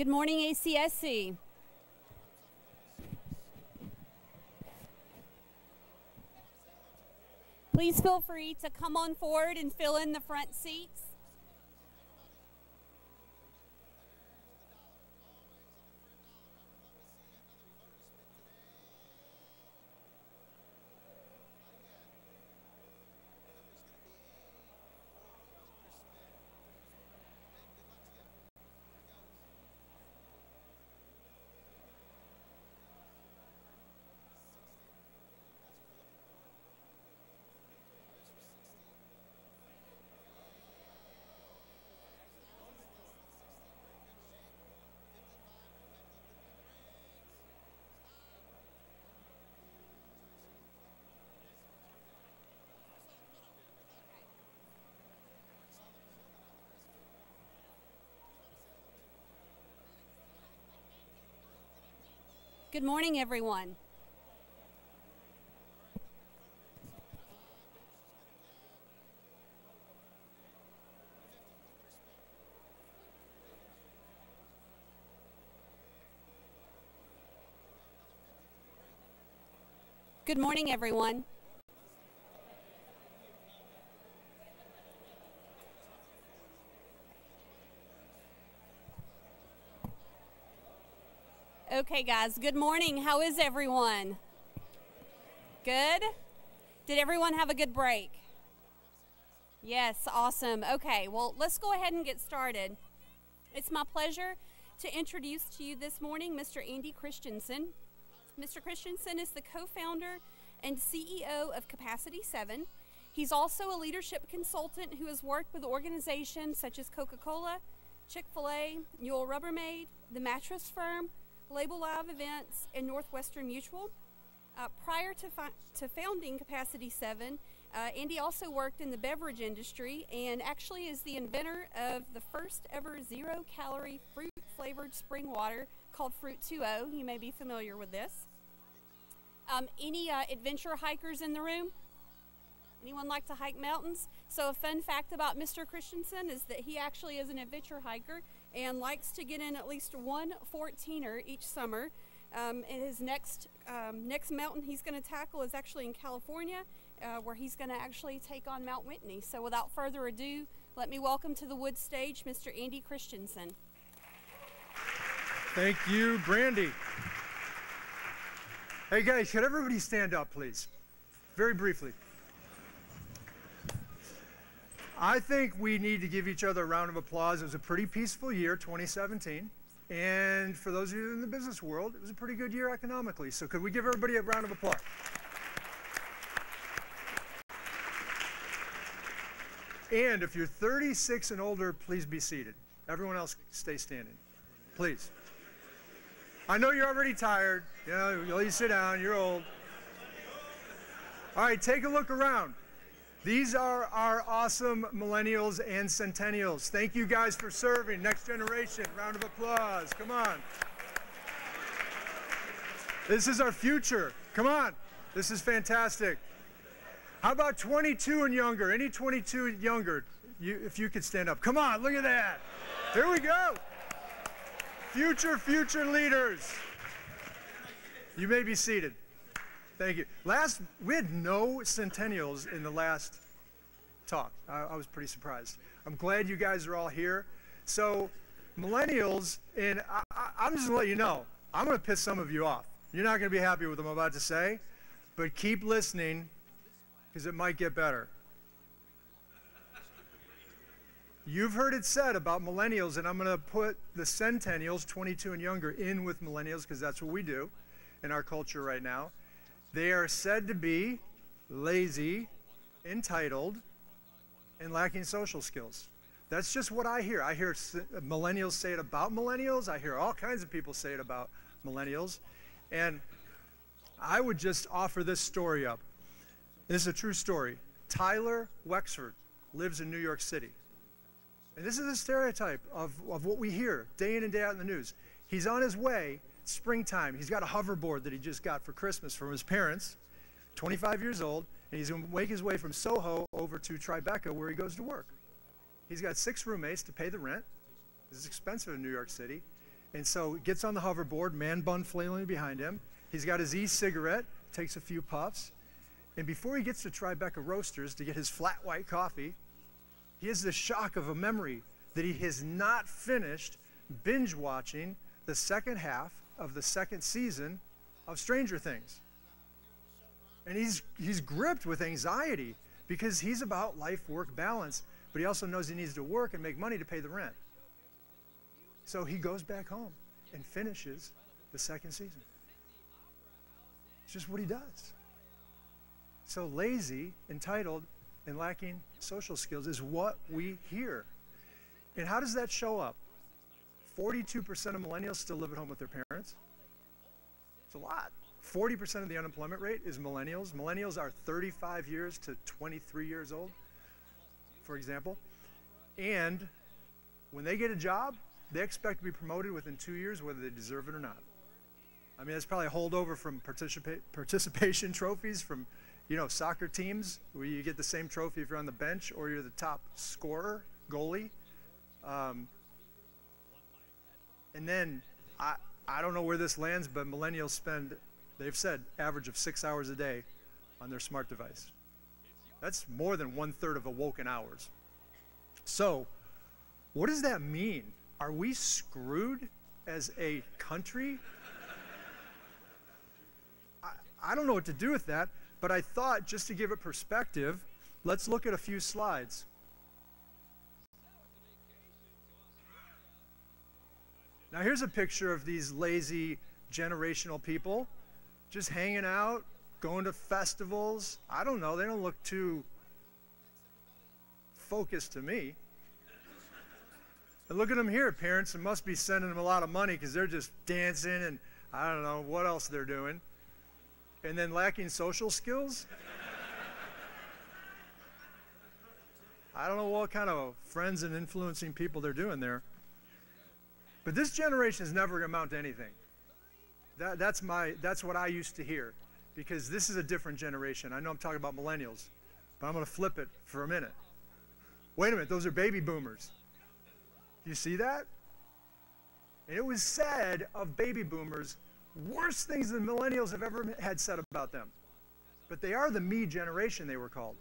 Good morning, ACSC. Please feel free to come on forward and fill in the front seats. Good morning, everyone. Good morning, everyone. Okay, guys, good morning. How is everyone? Good? Did everyone have a good break? Yes, awesome. Okay, well, let's go ahead and get started. It's my pleasure to introduce to you this morning Mr. Andy Christensen. Mr. Christensen is the co-founder and CEO of Capacity 7. He's also a leadership consultant who has worked with organizations such as Coca-Cola, Chick-fil-A, Newell Rubbermaid, the Mattress Firm, Label Live Events, and Northwestern Mutual. Prior to founding Capacity 7, Andy also worked in the beverage industry and actually is the inventor of the first ever zero-calorie fruit-flavored spring water called Fruit 2.0. You may be familiar with this. Any adventure hikers in the room? Anyone like to hike mountains? So a fun fact about Mr. Christensen is that he actually is an adventure hiker and likes to get in at least one 14er each summer. And his next mountain he's going to tackle is actually in California, where he's going to actually take on Mount Whitney. So without further ado, let me welcome to the wood stage Mr. Andy Christensen. Thank you, Brandy. Hey guys, could everybody stand up, please? Very briefly. I think we need to give each other a round of applause. It was a pretty peaceful year, 2017. And for those of you in the business world, it was a pretty good year economically. So could we give everybody a round of applause? And if you're 36 and older, please be seated. Everyone else stay standing, please. I know you're already tired. You know, you sit down, you're old. All right, take a look around. These are our awesome millennials and centennials. Thank you guys for serving. Next generation, round of applause. Come on. This is our future. Come on. This is fantastic. How about 22 and younger? Any 22 and younger? If you could stand up. Come on, look at that. Here we go. Future leaders. You may be seated. Thank you. We had no centennials in the last talk. I was pretty surprised. I'm glad you guys are all here. So, millennials, and I'm just going to let you know, I'm going to piss some of you off. You're not going to be happy with what I'm about to say, but keep listening because it might get better. You've heard it said about millennials, and I'm going to put the centennials, 22 and younger, in with millennials because that's what we do in our culture right now. They are said to be lazy, entitled, and lacking social skills. That's just what I hear. I hear millennials say it about millennials. I hear all kinds of people say it about millennials. And I would just offer this story up. This is a true story. Tyler Wexford lives in New York City. And this is a stereotype of what we hear day in and day out in the news. He's on his way. Springtime. He's got a hoverboard that he just got for Christmas from his parents, 25 years old, and he's going to make his way from Soho over to Tribeca where he goes to work. He's got 6 roommates to pay the rent. This is expensive in New York City. And so he gets on the hoverboard, man bun flailing behind him. He's got his e-cigarette, takes a few puffs. And before he gets to Tribeca Roasters to get his flat white coffee, he has the shock of a memory that he has not finished binge watching the second half of the second season of Stranger Things. And he's gripped with anxiety because he's about life-work balance, but he also knows he needs to work and make money to pay the rent. So he goes back home and finishes the second season. It's just what he does. So lazy, entitled, and lacking social skills is what we hear. And how does that show up? 42% of millennials still live at home with their parents. It's a lot. 40% of the unemployment rate is millennials. Millennials are 35 years to 23 years old, for example. And when they get a job, they expect to be promoted within 2 years, whether they deserve it or not. I mean, that's probably a holdover from participation trophies from, soccer teams, where you get the same trophy if you're on the bench or you're the top scorer, goalie. And then, I don't know where this lands, but millennials spend, they've said, average of 6 hours a day on their smart device. That's more than 1/3 of awoken hours. So, what does that mean? Are we screwed as a country? I don't know what to do with that, but I thought, just to give it perspective, let's look at a few slides. Now here's a picture of these lazy generational people just hanging out, going to festivals. I don't know, they don't look too focused to me. And look at them here, parents must be sending them a lot of money because they're just dancing and I don't know what else they're doing. And then lacking social skills. I don't know what kind of friends and influencing people they're doing there. But this generation is never going to amount to anything. That's what I used to hear, because this is a different generation. I know I'm talking about millennials, but I'm going to flip it for a minute. Wait a minute, those are baby boomers. You see that? And it was said of baby boomers, worse things than millennials have ever had said about them. But they are the me generation, they were called.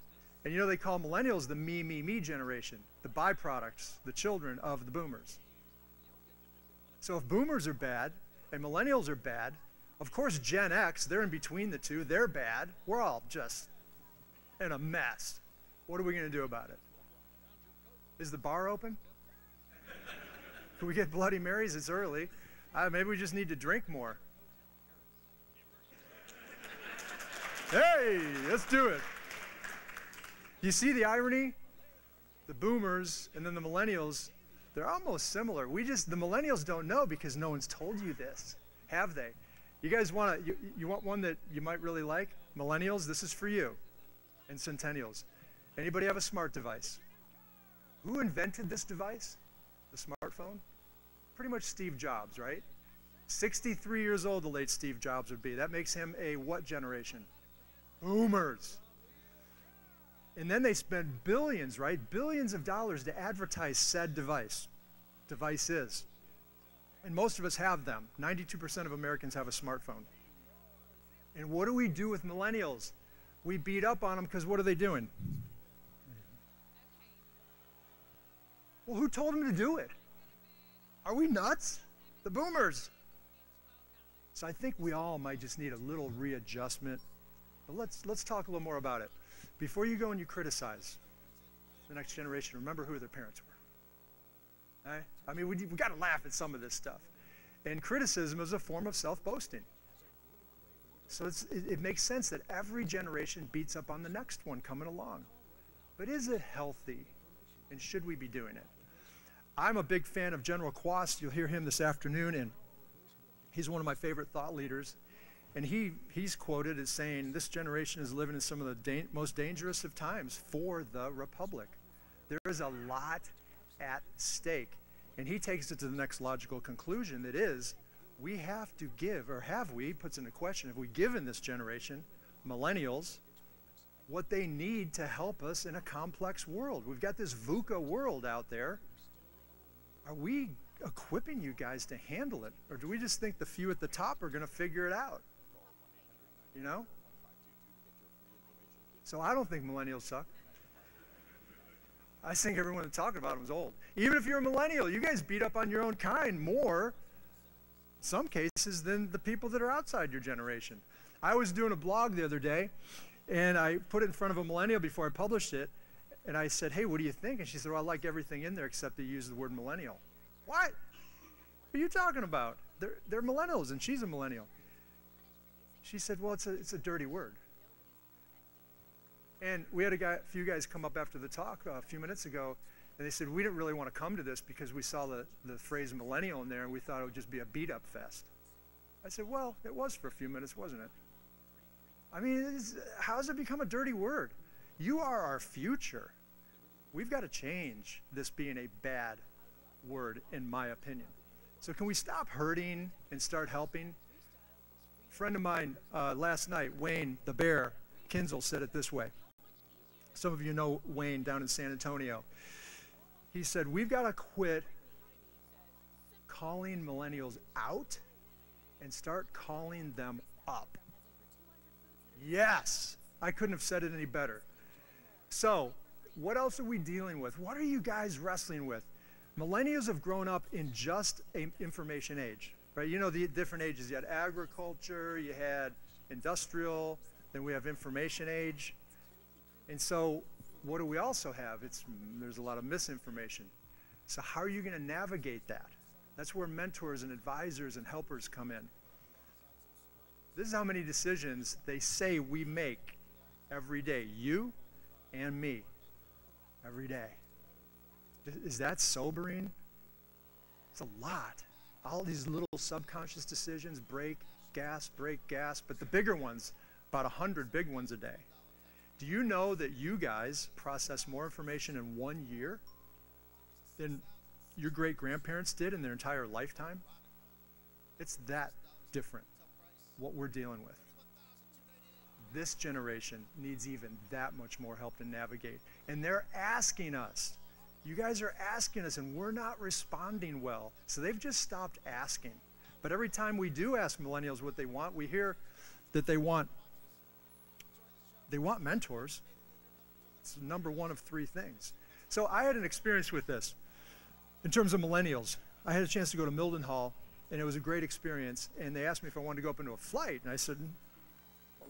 And they call millennials the me generation, the byproducts, the children of the boomers. So if boomers are bad and millennials are bad, of course Gen X, they're in between the two, they're bad. We're all just in a mess. What are we going to do about it? Is the bar open? Can we get Bloody Marys? It's early. Maybe we just need to drink more. Hey, let's do it. You see the irony? The boomers and then the millennials, they're almost similar. The millennials don't know because no one's told you this, have they? You guys you want one that you might really like? Millennials, this is for you. And centennials. Anybody have a smart device? Who invented this device? The smartphone? Pretty much Steve Jobs, right? 63 years old, the late Steve Jobs would be. That makes him a what generation? Boomers. And then they spend billions, right? Billions of dollars to advertise said devices. And most of us have them. 92% of Americans have a smartphone. And what do we do with millennials? We beat up on them because what are they doing? Well, who told them to do it? Are we nuts? The boomers. So I think we all might just need a little readjustment. But let's talk a little more about it. Before you go and you criticize the next generation, remember who their parents were. Right? I mean, we've got to laugh at some of this stuff. And criticism is a form of self-boasting. So it makes sense that every generation beats up on the next one coming along. But is it healthy? And should we be doing it? I'm a big fan of General Quast. You'll hear him this afternoon, and he's one of my favorite thought leaders. And he's quoted as saying, this generation is living in some of the most dangerous of times for the Republic. There is a lot at stake. And he takes it to the next logical conclusion, that is, we have to give, or have we, puts into question, have we given this generation, millennials, what they need to help us in a complex world? We've got this VUCA world out there. equipping you guys to handle it? Or do we just think the few at the top are going to figure it out? You know? So I don't think millennials suck. I think everyone talking about them is old. Even if you're a millennial, you guys beat up on your own kind more, in some cases, than the people that are outside your generation. I was doing a blog the other day, and I put it in front of a millennial before I published it, and I said, hey, what do you think? And she said, well, I like everything in there except they use the word millennial. What? What are you talking about? They're millennials, and she's a millennial. She said, well, it's a dirty word. And we had a few guys come up after the talk a few minutes ago, and they said, we didn't really want to come to this because we saw the phrase millennial in there, and we thought it would just be a beat-up fest. I said, well, it was for a few minutes, wasn't it? I mean, how has it become a dirty word? You are our future. We've got to change this being a bad word, in my opinion. So can we stop hurting and start helping? A friend of mine last night, Wayne the Bear Kinzel, said it this way. Some of you know Wayne down in San Antonio. He said, we've got to quit calling millennials out and start calling them up. Yes, I couldn't have said it any better. So, what else are we dealing with? What are you guys wrestling with? Millennials have grown up in just an information age, right? You know the different ages. You had agriculture, you had industrial, then we have information age. And so what do we also have? There's a lot of misinformation. So how are you going to navigate that? That's where mentors and advisors and helpers come in. This is how many decisions they say we make every day, you and me, every day. Is that sobering? It's a lot. All these little subconscious decisions, brake, gas, but the bigger ones, about 100 big ones a day. Do you know that you guys process more information in 1 year than your great-grandparents did in their entire lifetime? It's that different, what we're dealing with. This generation needs even that much more help to navigate. And they're asking us. You guys are asking us, and we're not responding well. So they've just stopped asking. But every time we do ask millennials what they want, we hear that they want mentors. It's number one of 3 things. So I had an experience with this in terms of millennials. I had a chance to go to Mildenhall, and it was a great experience. And they asked me if I wanted to go up into a flight. And I said,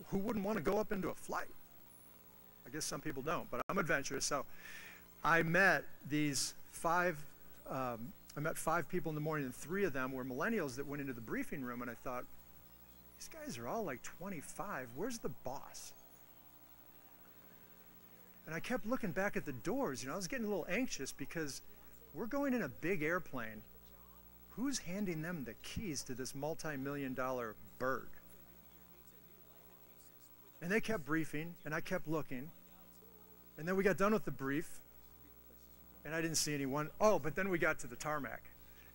who wouldn't want to go up into a flight? I guess some people don't, but I'm adventurous. So I met these 5 people in the morning, and 3 of them were millennials that went into the briefing room, and I thought, these guys are all like 25. Where's the boss? And I kept looking back at the doors. I was getting a little anxious because we're going in a big airplane. Who's handing them the keys to this multi-million-dollar bird? And they kept briefing, and I kept looking. And then we got done with the brief, and I didn't see anyone. Oh, but then we got to the tarmac.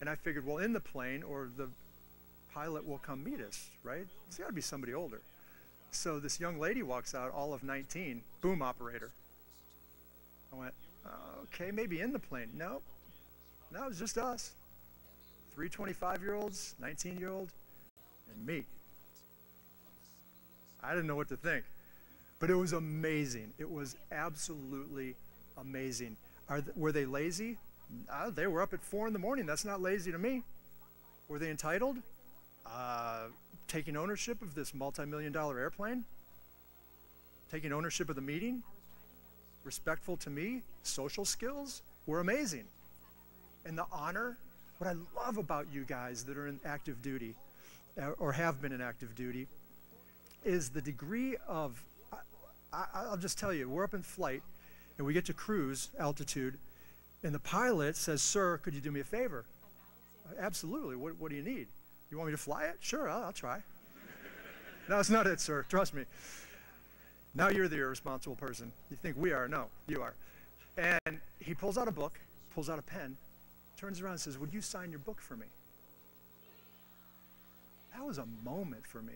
And I figured, well, in the plane, or the pilot will come meet us, right? It's got to be somebody older. So this young lady walks out, all of 19, boom operator. I went, okay, maybe in the plane. No, it was just us. 3 25-year-olds, 19-year-old, and me. I didn't know what to think. But it was amazing. It was absolutely amazing. Were they lazy? They were up at 4 in the morning. That's not lazy to me. Were they entitled? Taking ownership of this multi-million-dollar airplane? Taking ownership of the meeting? Respectful to me? Social skills were amazing. And the honor, what I love about you guys that are in active duty, or have been in active duty, is the degree of, I'll just tell you, we're up in flight, and we get to cruise altitude, and the pilot says, sir, could you do me a favor? Absolutely. What do you need? You want me to fly it? Sure, I'll try. No, it's not it, sir. Trust me. Now you're the irresponsible person. You think we are. No, you are. And he pulls out a book, pulls out a pen, turns around and says, would you sign your book for me? That was a moment for me.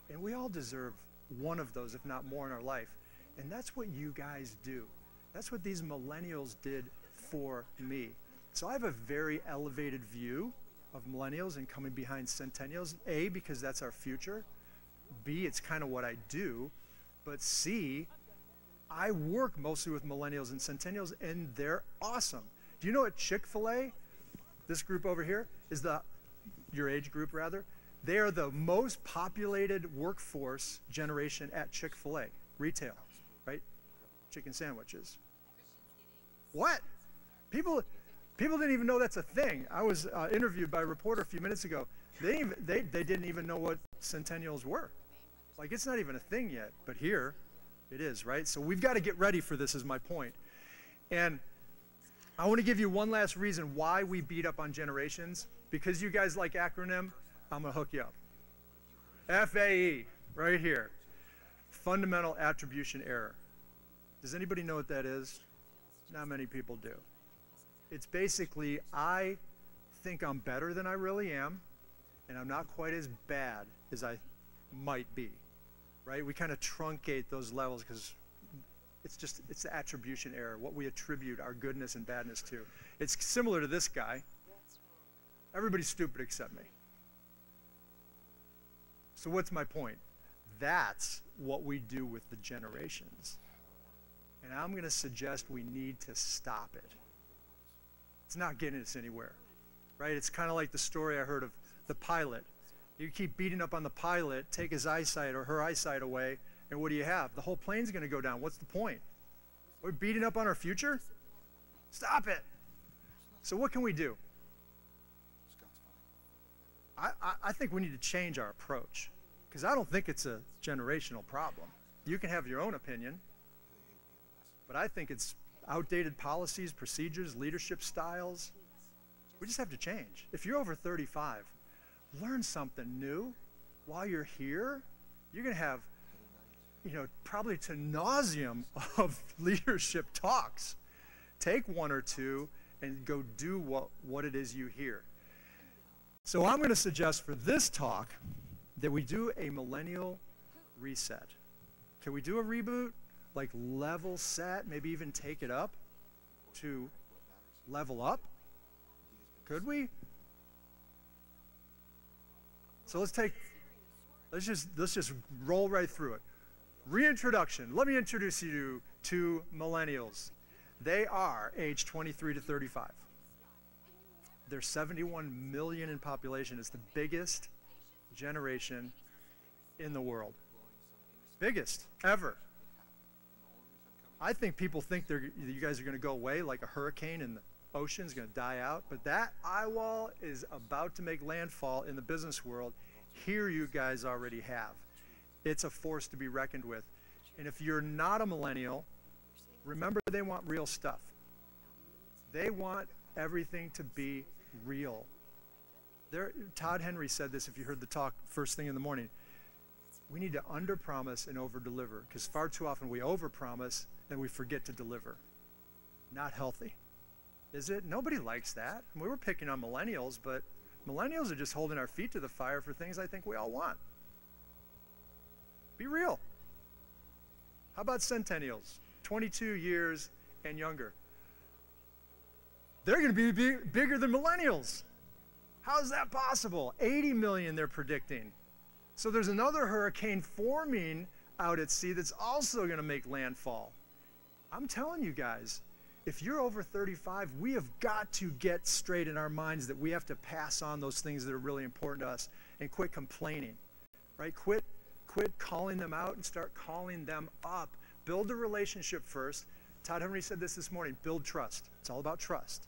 And we all deserve one of those, if not more, in our life. And that's what you guys do. That's what these millennials did for me. So I have a very elevated view of millennials and coming behind centennials. A, because that's our future. B, it's kind of what I do. But C, I work mostly with millennials and centennials, and they're awesome. Do you know at Chick-fil-A, this group over here is your age group rather, they are the most populated workforce generation at Chick-fil-A, retail, right? Chicken sandwiches. What? People didn't even know that's a thing. I was interviewed by a reporter a few minutes ago. They didn't even know what centennials were. Like, it's not even a thing yet, but here it is, right? So we've got to get ready for this is my point. And I want to give you one last reason why we beat up on generations. Because you guys like acronym, I'm going to hook you up. FAE, right here. Fundamental attribution error. Does anybody know what that is? Not many people do. It's basically, I think I'm better than I really am, and I'm not quite as bad as I might be, right? We kind of truncate those levels because it's the attribution error, what we attribute our goodness and badness to. It's similar to this guy. Everybody's stupid except me. So what's my point? That's what we do with the generations. And I'm going to suggest we need to stop it. It's not getting us anywhere, right? It's kind of like the story I heard of the pilot. You keep beating up on the pilot, take his eyesight or her eyesight away, and what do you have? The whole plane's going to go down. What's the point? We're beating up on our future? Stop it. So what can we do? I think we need to change our approach, because I don't think it's a generational problem. You can have your own opinion, but I think it's outdated policies, procedures, leadership styles. We just have to change. If you're over 35, learn something new while you're here. You're going to have, probably to nauseam of leadership talks. Take one or two and go do what it is you hear. So I'm going to suggest for this talk that we do a millennial reset. Can we do a reboot? Like level set, maybe even take it up to level up? Could we? So let's just roll right through it. Reintroduction. Let me introduce you to millennials. They are age 23 to 35. There's 71 million in population. It's the biggest generation in the world. Biggest ever. I think people think you guys are going to go away like a hurricane and the ocean's going to die out, but that eye wall is about to make landfall in the business world. Here you guys already have. It's a force to be reckoned with. And if you're not a millennial, remember they want real stuff. They want everything to be real. Todd Henry said this, if you heard the talk first thing in the morning. We need to under-promise and over-deliver, because far too often we over-promise and we forget to deliver. Not healthy. Is it? Nobody likes that. We were picking on millennials, but millennials are just holding our feet to the fire for things I think we all want. Be real. How about centennials? 22 years and younger. They're going to be bigger than millennials. How is that possible? 80 million they're predicting. So there's another hurricane forming out at sea that's also going to make landfall. I'm telling you guys, if you're over 35, we have got to get straight in our minds that we have to pass on those things that are really important to us and quit complaining, right? Quit calling them out and start calling them up. Build a relationship first. Todd Henry said this morning, build trust. It's all about trust.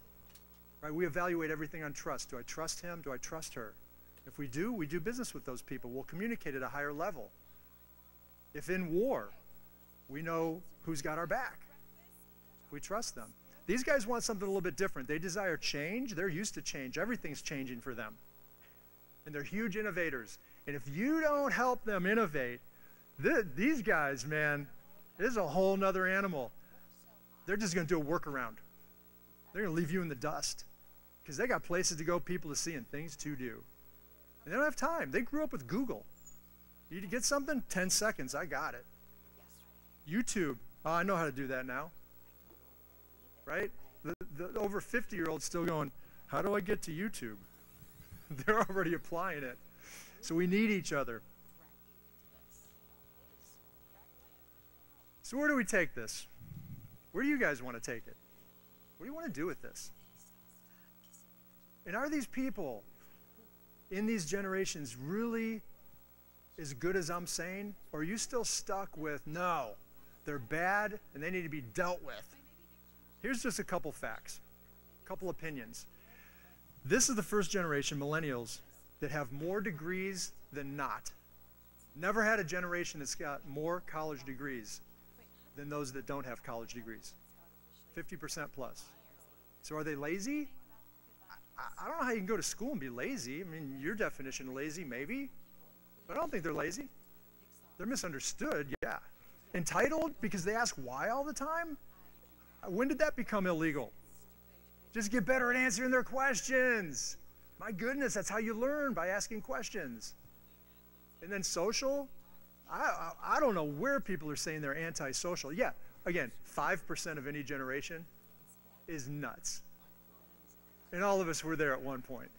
Right? We evaluate everything on trust. Do I trust him? Do I trust her? If we do business with those people. We'll communicate at a higher level. If in war, we know who's got our back. We trust them. These guys want something a little bit different. They desire change. They're used to change. Everything's changing for them. And they're huge innovators. And if you don't help them innovate, these guys, man, it is a whole nother animal. They're just going to do a workaround. They're going to leave you in the dust because they got places to go, people to see, and things to do. And they don't have time. They grew up with Google. You need to get something? 10 seconds. I got it. YouTube. Oh, I know how to do that now. Right? the over 50-year-olds still going, how do I get to YouTube? They're already applying it. So we need each other. So where do we take this? Where do you guys want to take it? What do you want to do with this? And are these people in these generations really as good as I'm saying? Or are you still stuck with, no, they're bad and they need to be dealt with? Here's just a couple facts, a couple opinions. This is the first generation, millennials, that have more degrees than not. Never had a generation that's got more college degrees than those that don't have college degrees. 50% plus. So are they lazy? I don't know how you can go to school and be lazy. I mean, your definition of lazy, maybe. But I don't think they're lazy. They're misunderstood, yeah. Entitled because they ask why all the time? When did that become illegal? Just get better at answering their questions. My goodness, that's how you learn, by asking questions. And then social? I don't know where people are saying they're antisocial. Yeah, again, 5% of any generation is nuts. And all of us were there at one point.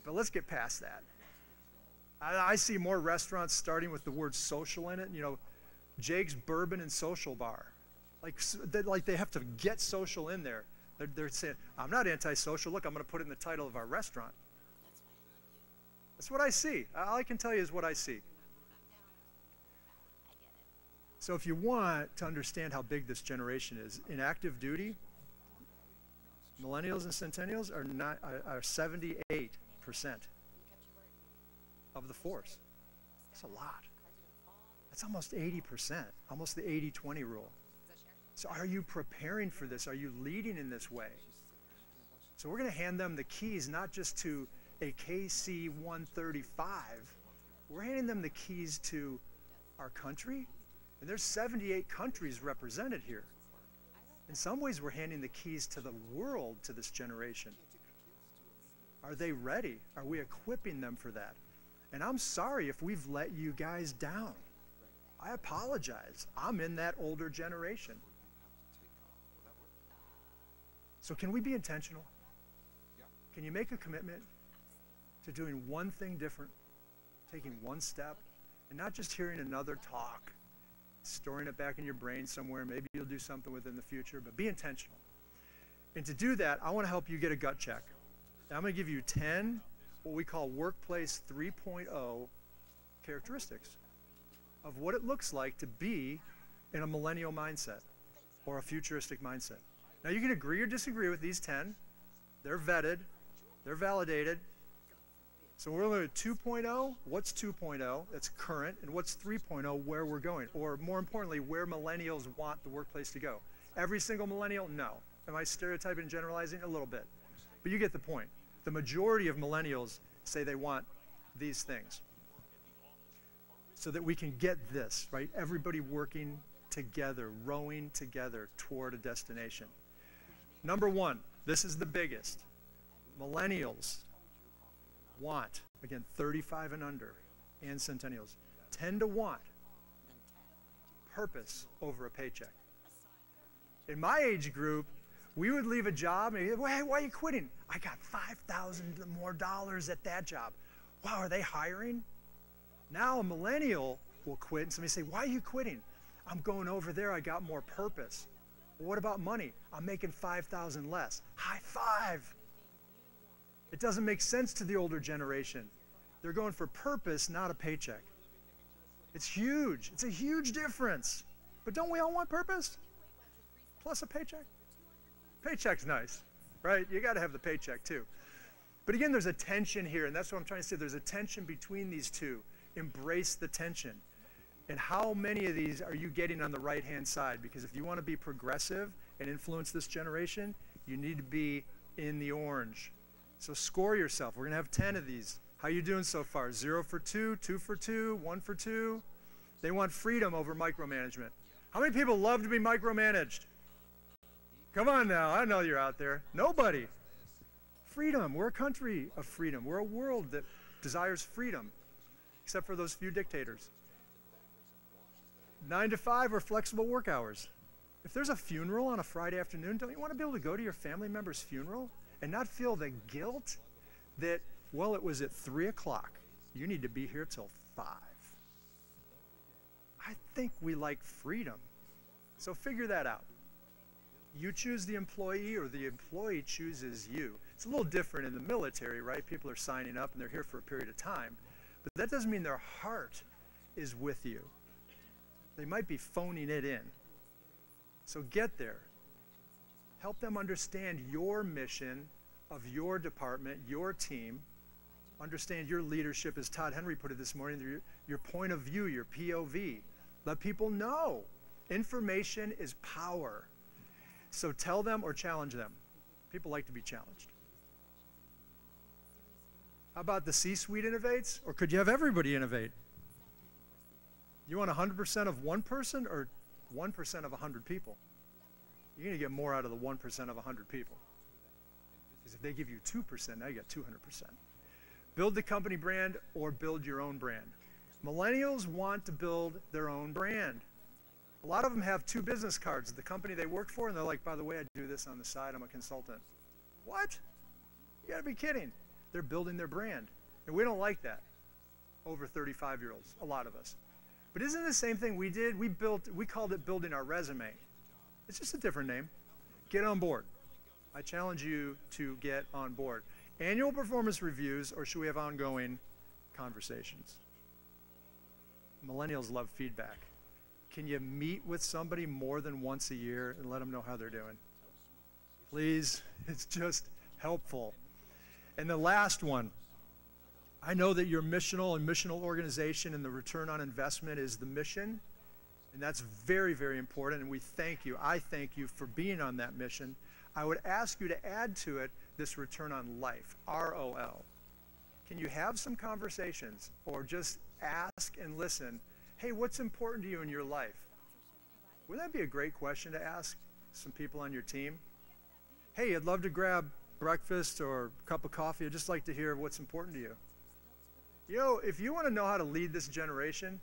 But let's get past that. I see more restaurants starting with the word social in it. You know, Jake's Bourbon and Social Bar. Like they have to get social in there. They're saying, I'm not antisocial. Look, I'm going to put it in the title of our restaurant. That's what I see. All I can tell you is what I see. So if you want to understand how big this generation is, in active duty, millennials and centennials are 78% of the force. That's a lot. That's almost 80%, almost the 80-20 rule. So are you preparing for this? Are you leading in this way? So we're going to hand them the keys, not just to a KC 135. We're handing them the keys to our country. And there's 78 countries represented here. In some ways, we're handing the keys to the world to this generation. Are they ready? Are we equipping them for that? And I'm sorry if we've let you guys down. I apologize. I'm in that older generation. So can we be intentional? Can you make a commitment to doing one thing different, taking one step, and not just hearing another talk, storing it back in your brain somewhere? Maybe you'll do something with it in the future, but be intentional. And to do that, I want to help you get a gut check. And I'm going to give you 10 what we call Workplace 3.0 characteristics of what it looks like to be in a millennial mindset or a futuristic mindset. Now, you can agree or disagree with these 10. They're vetted. They're validated. So we're looking at 2.0. What's 2.0? That's current. And what's 3.0? Where we're going. Or more importantly, where millennials want the workplace to go. Every single millennial? No. Am I stereotyping and generalizing? A little bit. But you get the point. The majority of millennials say they want these things. So that we can get this, right? Everybody working together, rowing together toward a destination. Number one, this is the biggest. Millennials want, again, 35 and under, and centennials, tend to want purpose over a paycheck. In my age group, we would leave a job and, hey, why are you quitting? I got $5,000 more at that job. Wow, are they hiring? Now a millennial will quit and somebody say, why are you quitting? I'm going over there, I got more purpose. Well, what about money? I'm making $5,000 less. High five. It doesn't make sense to the older generation. They're going for purpose, not a paycheck. It's huge. It's a huge difference. But don't we all want purpose? Plus a paycheck? Paycheck's nice, right? You got to have the paycheck too. But again, there's a tension here, and that's what I'm trying to say. There's a tension between these two. Embrace the tension. And how many of these are you getting on the right-hand side? Because if you want to be progressive and influence this generation, you need to be in the orange. So score yourself. We're going to have 10 of these. How you doing so far? 0 for 2, 2 for 2, 1 for 2. They want freedom over micromanagement. How many people love to be micromanaged? Come on now. I know you're out there. Nobody. Freedom. We're a country of freedom. We're a world that desires freedom, except for those few dictators. 9 to 5 or flexible work hours. If there's a funeral on a Friday afternoon, don't you want to be able to go to your family member's funeral and not feel the guilt that, well, it was at 3 o'clock. You need to be here till 5. I think we like freedom. So figure that out. You choose the employee or the employee chooses you. It's a little different in the military, right? People are signing up and they're here for a period of time. But that doesn't mean their heart is with you. They might be phoning it in. So get there. Help them understand your mission of your department, your team. Understand your leadership, as Todd Henry put it this morning, your point of view, your POV. Let people know. Information is power. So tell them or challenge them. People like to be challenged. How about the C-suite innovates? Or could you have everybody innovate? You want 100% of one person or 1% of 100 people? You're going to get more out of the 1% of 100 people. Because if they give you 2%, now you get 200%. Build the company brand or build your own brand. Millennials want to build their own brand. A lot of them have 2 business cards, the company they work for, and they're like, by the way, I do this on the side, I'm a consultant. What? You gotta be kidding. They're building their brand. And we don't like that. Over 35-year-olds, a lot of us. But isn't it the same thing we did? We called it building our resume. It's just a different name. Get on board. I challenge you to get on board. Annual performance reviews, or should we have ongoing conversations? Millennials love feedback. Can you meet with somebody more than once a year and let them know how they're doing? Please, it's just helpful. And the last one, I know that your missional organization and the return on investment is the mission, and that's very, very important, and we thank you. I thank you for being on that mission. I would ask you to add to it this return on life, ROL. Can you have some conversations or just ask and listen, hey, what's important to you in your life? Wouldn't that be a great question to ask some people on your team? Hey, I'd love to grab breakfast or a cup of coffee. I'd just like to hear what's important to you. You know, if you want to know how to lead this generation,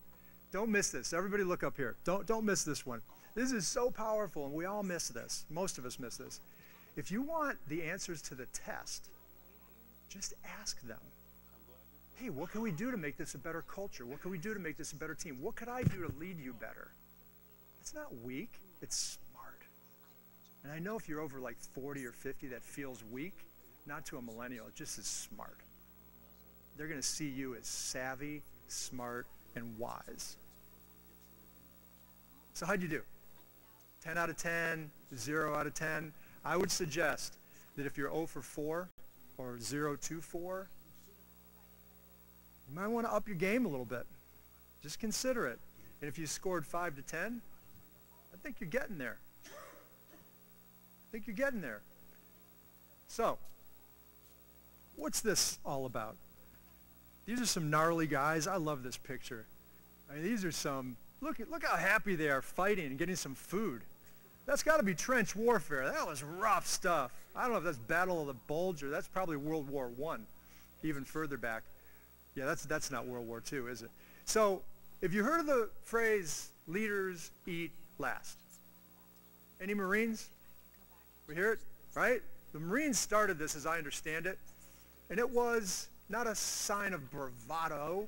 don't miss this. Everybody look up here. Don't miss this one. This is so powerful, and we all miss this. Most of us miss this. If you want the answers to the test, just ask them. Hey, what can we do to make this a better culture? What can we do to make this a better team? What could I do to lead you better? It's not weak, it's smart. And I know if you're over like 40 or 50, that feels weak. Not to a millennial, it just is smart. They're going to see you as savvy, smart, and wise. So how'd you do? 10 out of 10, 0 out of 10? I would suggest that if you're 0 for 4 or 0 to 4, you might want to up your game a little bit. Just consider it. And if you scored 5 to 10, I think you're getting there. I think you're getting there. So, what's this all about? These are some gnarly guys. I love this picture. I mean, these are some, look how happy they are fighting and getting some food. That's got to be trench warfare. That was rough stuff. I don't know if that's Battle of the Bulge or that's probably World War I, even further back. Yeah, that's not World War II, is it? So, if you heard of the phrase, leaders eat last. Any Marines? We hear it, right? The Marines started this, as I understand it, and it was not a sign of bravado,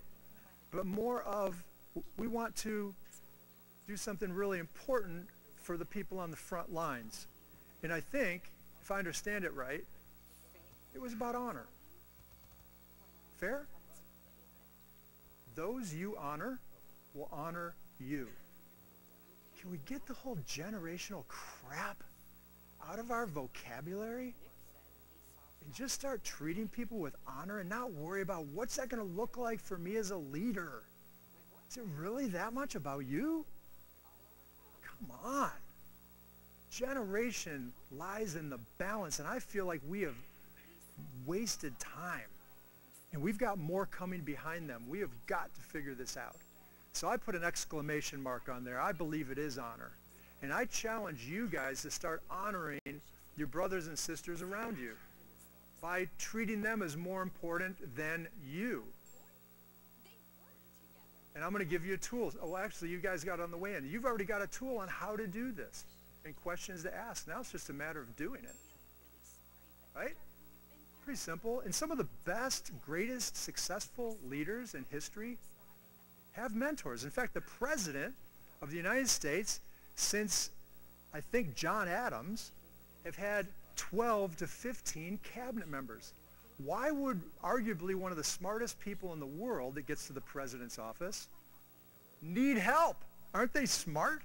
but more of, we want to do something really important for the people on the front lines. And I think, if I understand it right, it was about honor. Fair? Those you honor will honor you. Can we get the whole generational crap out of our vocabulary and just start treating people with honor and not worry about what's that going to look like for me as a leader? Is it really that much about you? Come on. Generation lies in the balance, and I feel like we have wasted time. And we've got more coming behind them. We have got to figure this out. So I put an exclamation mark on there. I believe it is honor. And I challenge you guys to start honoring your brothers and sisters around you by treating them as more important than you. And I'm going to give you a tool. Oh, actually, you guys got on the way in. You've already got a tool on how to do this. and questions to ask. Now it's just a matter of doing it. Right? Pretty simple. And some of the best, greatest, successful leaders in history have mentors. In fact, the president of the United States, since I think John Adams, have had 12 to 15 cabinet members. Why would arguably one of the smartest people in the world that gets to the president's office need help? Aren't they smart?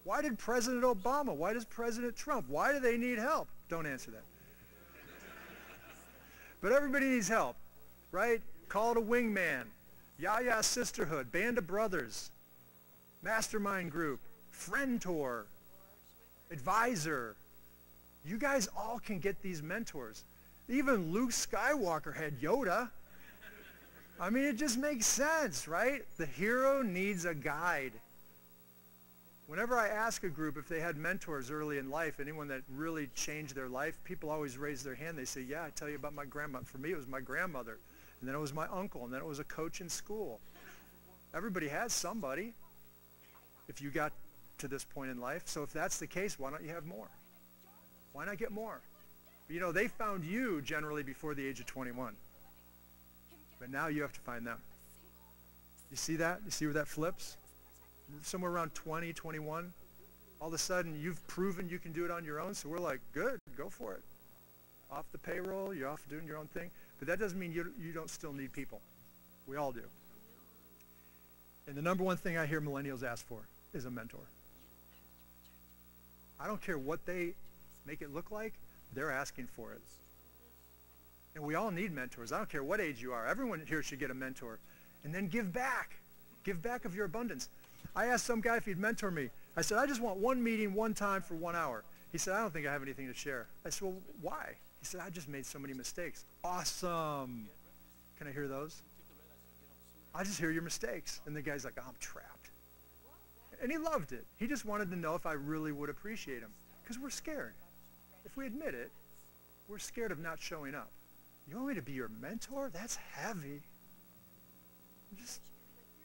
Why did President Obama, why does President Trump, why do they need help? Don't answer that. But everybody needs help, right? Call it a wingman, Yaya Sisterhood, Band of Brothers, Mastermind Group, Friendtor, Advisor. You guys all can get these mentors. Even Luke Skywalker had Yoda. I mean, it just makes sense, right? The hero needs a guide. Whenever I ask a group if they had mentors early in life, anyone that really changed their life, people always raise their hand. They say, yeah, I tell you about my grandma. For me, it was my grandmother. And then it was my uncle. And then it was a coach in school. Everybody has somebody if you got to this point in life. So if that's the case, why don't you have more? Why not get more? You know, they found you generally before the age of 21. But now you have to find them. You see that? You see where that flips? Somewhere around 20, 21. All of a sudden, you've proven you can do it on your own. So we're like, good, go for it. Off the payroll, you're off doing your own thing. But that doesn't mean you don't still need people. We all do. And the number one thing I hear millennials ask for is a mentor. I don't care what they make it look like. They're asking for it. And we all need mentors. I don't care what age you are. Everyone here should get a mentor. And then give back. Give back of your abundance. I asked some guy if he'd mentor me. I said, I just want one meeting, one time for 1 hour. He said, I don't think I have anything to share. I said, well, why? He said, I just made so many mistakes. Awesome. Can I hear those? I just hear your mistakes. And the guy's like, oh, I'm trapped. And he loved it. He just wanted to know if I really would appreciate him. Because we're scared. If we admit it, we're scared of not showing up. You want me to be your mentor? That's heavy. Just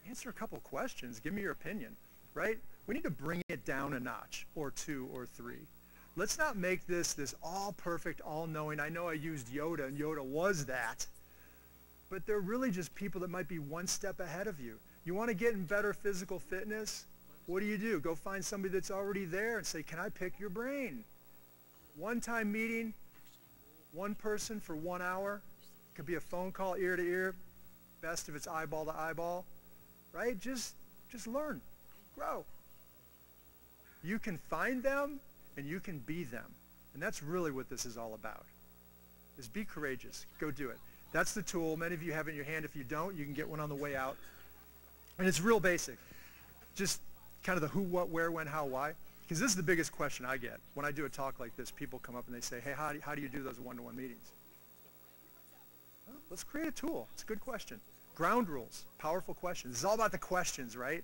answer a couple questions. Give me your opinion, right? We need to bring it down a notch or two or three. Let's not make this all perfect, all-knowing. I know I used Yoda, and Yoda was that. But they're really just people that might be one step ahead of you. You want to get in better physical fitness? What do? Go find somebody that's already there and say, can I pick your brain? One-time meeting, one person for 1 hour. Could be a phone call ear to ear. Best if it's eyeball to eyeball. Right? Just learn. Grow. You can find them and you can be them. And that's really what this is all about. Is be courageous. Go do it. That's the tool. Many of you have it in your hand. If you don't, you can get one on the way out. And it's real basic. Just kind of the who, what, where, when, how, why. Because this is the biggest question I get. When I do a talk like this, people come up and they say, hey, how do you do those one-to-one meetings? Well, let's create a tool. It's a good question. Ground rules, powerful questions. It's all about the questions, right?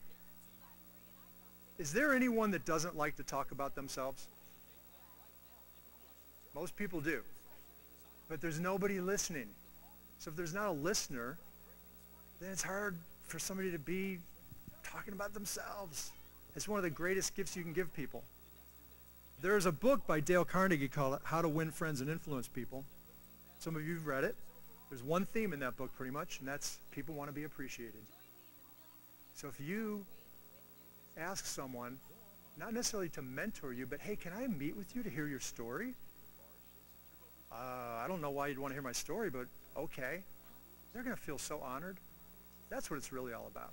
Is there anyone that doesn't like to talk about themselves? Most people do. But there's nobody listening. So if there's not a listener, then it's hard for somebody to be talking about themselves. It's one of the greatest gifts you can give people. There's a book by Dale Carnegie called How to Win Friends and Influence People. Some of you have read it. There's one theme in that book pretty much, and that's people want to be appreciated. So if you ask someone, not necessarily to mentor you, but hey, can I meet with you to hear your story? I don't know why you'd want to hear my story, but okay. They're going to feel so honored. That's what it's really all about.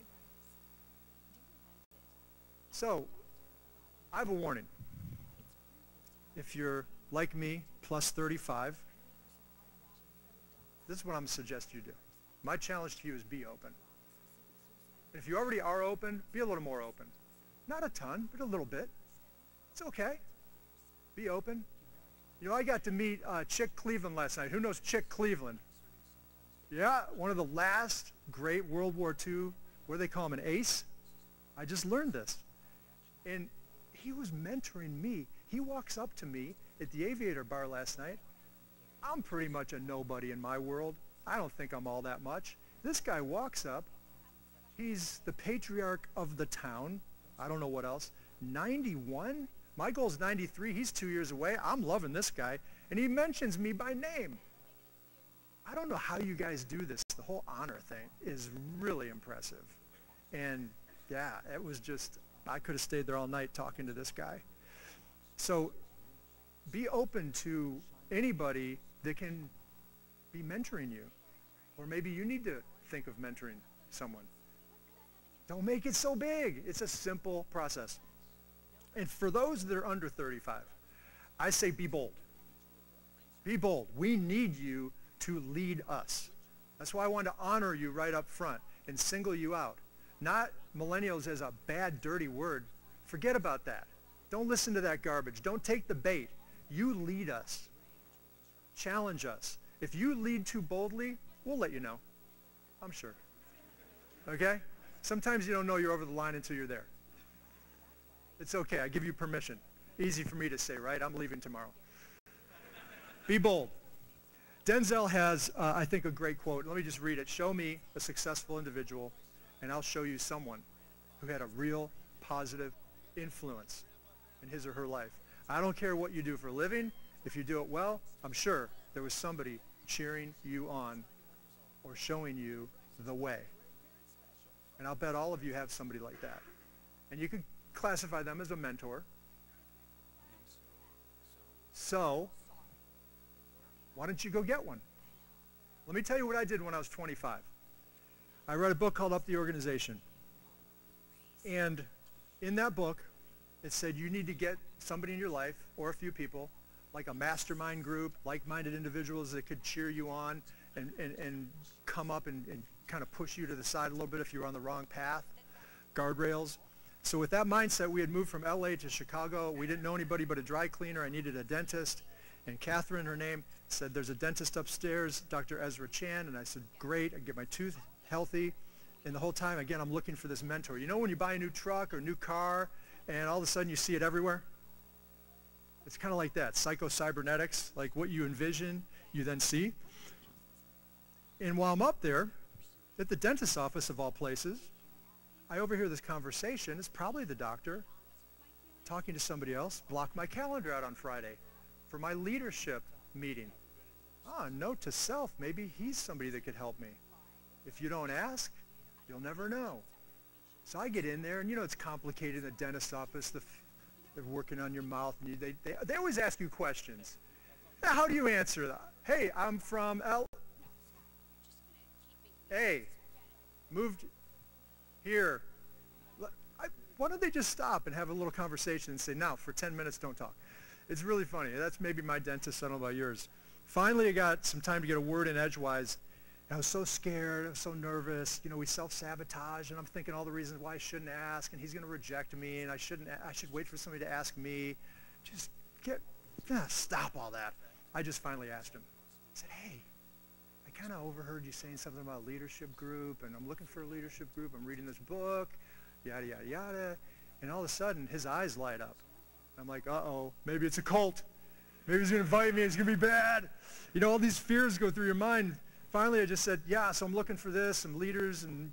So, I have a warning. If you're like me, plus 35, this is what I'm going to suggest you do. My challenge to you is be open. And if you already are open, be a little more open. Not a ton, but a little bit. It's okay. Be open. You know, I got to meet Chick Cleveland last night. Who knows Chick Cleveland? Yeah, one of the last great World War II, what do they call him, an ace? I just learned this. And he was mentoring me. He walks up to me at the Aviator Bar last night. I'm pretty much a nobody in my world. I don't think I'm all that much. This guy walks up. He's the patriarch of the town. I don't know what else. 91, My goal is 93. He's 2 years away. I'm loving this guy. And he mentions me by name. I don't know how you guys do this. The whole honor thing is really impressive. And yeah, it was just, I could have stayed there all night talking to this guy. So be open to anybody that can be mentoring you. Or maybe you need to think of mentoring someone. Don't make it so big. It's a simple process. And for those that are under 35, I say be bold. Be bold. We need you to lead us. That's why I wanted to honor you right up front and single you out. Not millennials as a bad, dirty word. Forget about that. Don't listen to that garbage. Don't take the bait. You lead us. Challenge us. If you lead too boldly, we'll let you know. I'm sure. Okay? Sometimes you don't know you're over the line until you're there. It's okay. I give you permission. Easy for me to say, right? I'm leaving tomorrow. Be bold. Denzel has, I think, a great quote. Let me just read it. Show me a successful individual, and I'll show you someone who had a real positive influence in his or her life. I don't care what you do for a living. If you do it well, I'm sure there was somebody cheering you on or showing you the way. And I'll bet all of you have somebody like that. And you could classify them as a mentor. So, why don't you go get one? Let me tell you what I did when I was 25. I read a book called Up the Organization. And in that book, it said you need to get somebody in your life, or a few people, like a mastermind group, like-minded individuals that could cheer you on and come up and kind of push you to the side a little bit if you were on the wrong path, guardrails. So with that mindset, we had moved from LA to Chicago. We didn't know anybody but a dry cleaner. I needed a dentist. And Catherine, her name, said, there's a dentist upstairs, Dr. Ezra Chan. And I said, great, I get my tooth healthy. And the whole time, again, I'm looking for this mentor. You know when you buy a new truck or a new car and all of a sudden you see it everywhere? It's kind of like that, psycho-cybernetics, like what you envision, you then see. And while I'm up there, at the dentist's office of all places, I overhear this conversation. It's probably the doctor talking to somebody else. Block my calendar out on Friday for my leadership meeting. Note to self, maybe he's somebody that could help me. If you don't ask, you'll never know. So I get in there, and you know it's complicated in the dentist's office. They're working on your mouth, and they always ask you questions. Now, how do you answer that? Hey, I'm from Hey, moved here. Why don't they just stop and have a little conversation and say, now, for 10 minutes, don't talk. It's really funny. That's maybe my dentist. I don't know about yours. Finally, I got some time to get a word in edgewise. I was so scared. I was so nervous. You know, we self-sabotage, and I'm thinking all the reasons why I shouldn't ask, and he's going to reject me, and I should wait for somebody to ask me. Just stop all that. I just finally asked him. I said, hey, I kind of overheard you saying something about a leadership group, and I'm looking for a leadership group. I'm reading this book, yada, yada, yada. And all of a sudden, his eyes light up. I'm like, uh-oh, maybe it's a cult. Maybe he's going to invite me. It's going to be bad. You know, all these fears go through your mind. Finally, I just said, yeah, so I'm looking for this, some leaders and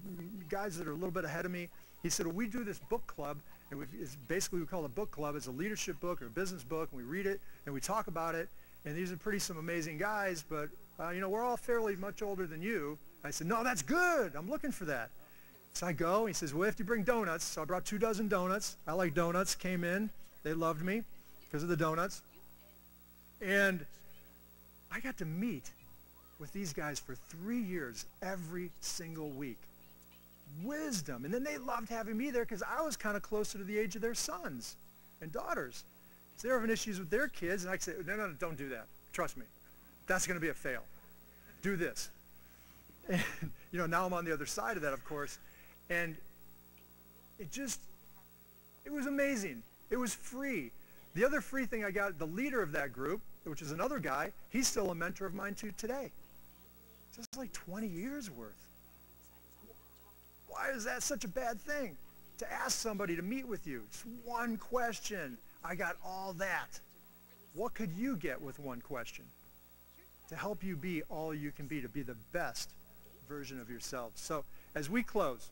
guys that are a little bit ahead of me. He said, well, we do this book club, and it's basically we call it a book club. It's a leadership book or a business book, and we read it, and we talk about it, and these are some amazing guys, but, you know, we're all fairly much older than you. I said, no, that's good. I'm looking for that. So I go. He says, well, if you bring donuts. So I brought 24 donuts. I like donuts. Came in. They loved me because of the donuts. And I got to meet with these guys for 3 years every single week. Wisdom. And then they loved having me there because I was kind of closer to the age of their sons and daughters. So they're having issues with their kids, and I say, no, don't do that. Trust me. That's going to be a fail. Do this. And, you know, now I'm on the other side of that, of course. And it was amazing. It was free. The other free thing I got, the leader of that group, which is another guy, he's still a mentor of mine too today. So it's like 20 years worth. Why is that such a bad thing? To ask somebody to meet with you. Just one question. I got all that. What could you get with one question? To help you be all you can be, to be the best version of yourself. So as we close,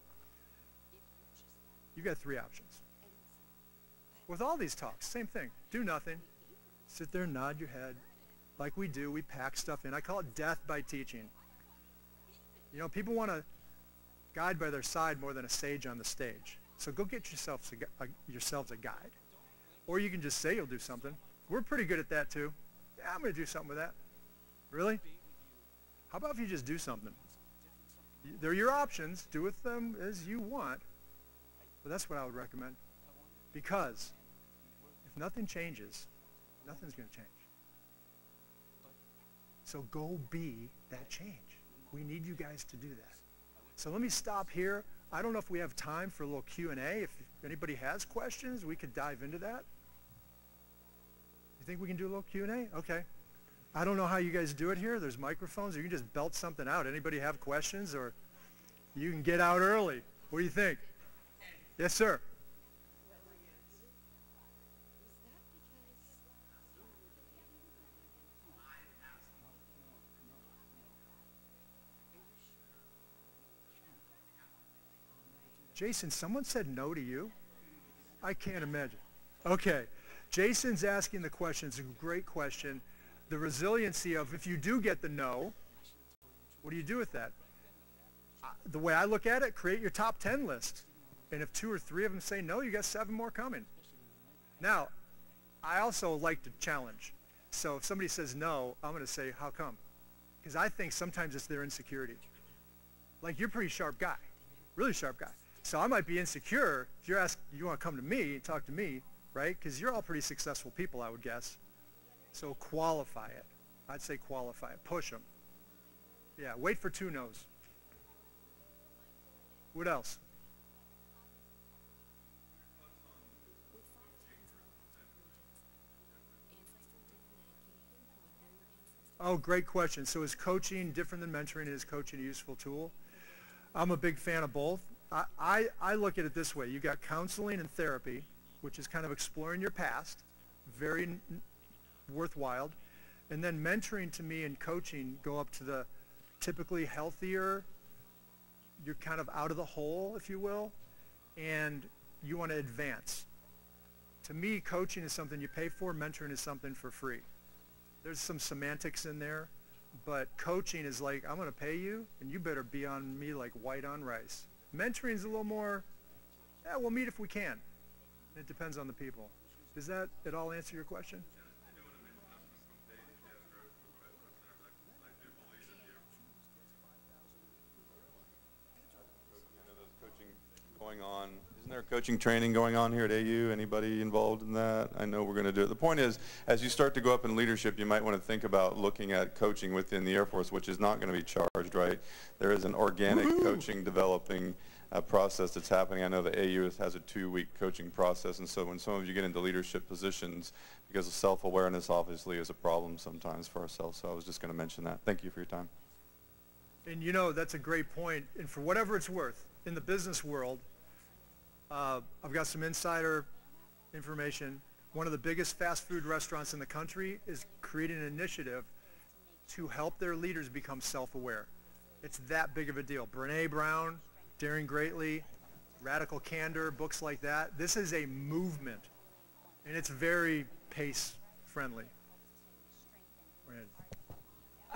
you've got 3 options. With all these talks, same thing. Do nothing. Sit there, nod your head. Like we do, we pack stuff in. I call it death by teaching. You know, people want a guide by their side more than a sage on the stage. So go get yourselves a guide. Or you can just say you'll do something. We're pretty good at that too. Yeah, I'm going to do something with that. Really? How about if you just do something? They're your options. Do with them as you want. But that's what I would recommend. Because if nothing changes, nothing's going to change. So go be that change. We need you guys to do that. So let me stop here. I don't know if we have time for a little Q&A. If anybody has questions, we could dive into that. You think we can do a little Q&A? Okay. I don't know how you guys do it here. There's microphones, or you can just belt something out. Anybody have questions, or you can get out early? What do you think? Yes, sir. Jason, someone said no to you? I can't imagine. Okay. Jason's asking the question. It's a great question. The resiliency of if you do get the no, what do you do with that? The way I look at it, create your top 10 list. And if 2 or 3 of them say no, you got 7 more coming. Now, I also like to challenge. So if somebody says no, I'm going to say, how come? Because I think sometimes it's their insecurity. Like, you're a pretty sharp guy, really sharp guy. So I might be insecure if you're asked, you want to come to me and talk to me, right? Because you're all pretty successful people, I would guess. So qualify it. I'd say qualify it. Push them. Yeah, wait for 2 no's. What else? Oh, great question. So is coaching different than mentoring? Is coaching a useful tool? I'm a big fan of both. I look at it this way. You've got counseling and therapy, which is kind of exploring your past, very worthwhile. And then mentoring to me and coaching go up to the typically healthier, you're kind of out of the hole, if you will, and you want to advance. To me, coaching is something you pay for, mentoring is something for free. There's some semantics in there, but coaching is like, I'm going to pay you, and you better be on me like white on rice. Mentoring is a little more, yeah, we'll meet if we can. It depends on the people. Does that at all answer your question? Going on. Isn't there coaching training going on here at AU? Anybody involved in that? I know we're going to do it. The point is, as you start to go up in leadership, you might want to think about looking at coaching within the Air Force, which is not going to be charged, right? There is an organic coaching developing process that's happening. I know the AU has a 2-week coaching process, and so when some of you get into leadership positions, because of self-awareness obviously is a problem sometimes for ourselves. So I was just going to mention that. Thank you for your time. And you know, that's a great point. And for whatever it's worth, in the business world, I've got some insider information. One of the biggest fast food restaurants in the country is creating an initiative to help their leaders become self-aware. It's that big of a deal. Brené Brown, Daring Greatly, Radical Candor, books like that. This is a movement, and it's very pace-friendly.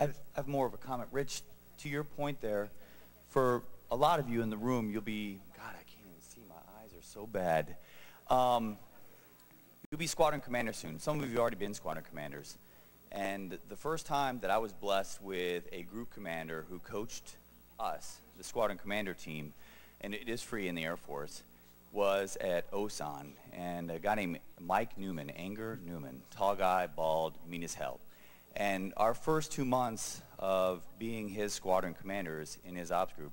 I have more of a comment. Rich, to your point there, for a lot of you in the room, you'll be, God, I can't even see, my eyes are so bad. You'll be squadron commander soon. Some of you have already been squadron commanders. And the first time that I was blessed with a group commander who coached us, the squadron commander team, and it is free in the Air Force, was at Osan. And a guy named Mike Newman, Anger Newman, tall guy, bald, mean as hell. And our first 2 months of being his squadron commanders in his ops group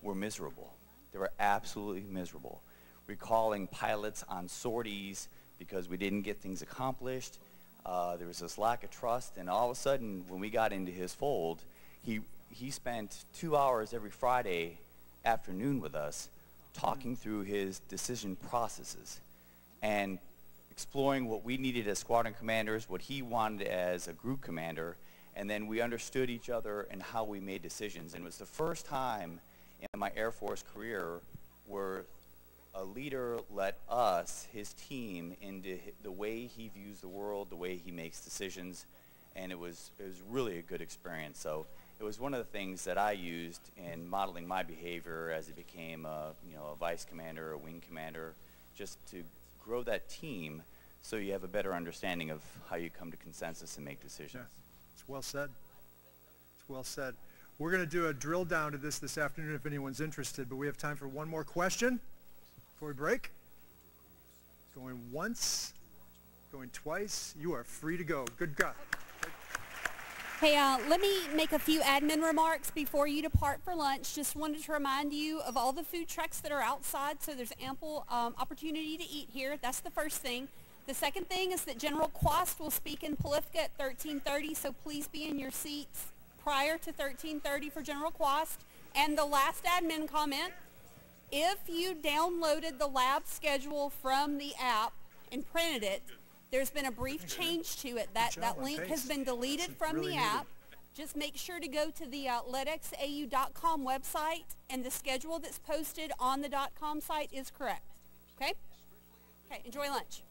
were miserable. They were absolutely miserable. Recalling pilots on sorties because we didn't get things accomplished. There was this lack of trust, and all of a sudden, when we got into his fold, he spent 2 hours every Friday afternoon with us talking through his decision processes and exploring what we needed as squadron commanders, what he wanted as a group commander, and then we understood each other and how we made decisions. And it was the first time in my Air Force career where a leader let us, his team, into the way he views the world, the way he makes decisions, and it was really a good experience. So it was one of the things that I used in modeling my behavior as it became a vice commander, a wing commander, just to grow that team so you have a better understanding of how you come to consensus and make decisions. Yeah. It's well said. It's well said. We're going to do a drill down to this afternoon if anyone's interested, but we have time for one more question before we break. Going once, going twice. You are free to go. Good God. Hey, let me make a few admin remarks before you depart for lunch. Just wanted to remind you of all the food trucks that are outside, so there's ample opportunity to eat here. That's the first thing. The second thing is that General Quast will speak in Polifka at 13:30, so please be in your seats prior to 13:30 for General Quast. And the last admin comment, if you downloaded the lab schedule from the app and printed it, there's been a brief change to it. That link has been deleted from the app. Just make sure to go to the ledxau.com website, and the schedule that's posted on the .com site is correct. Okay? Okay, enjoy lunch.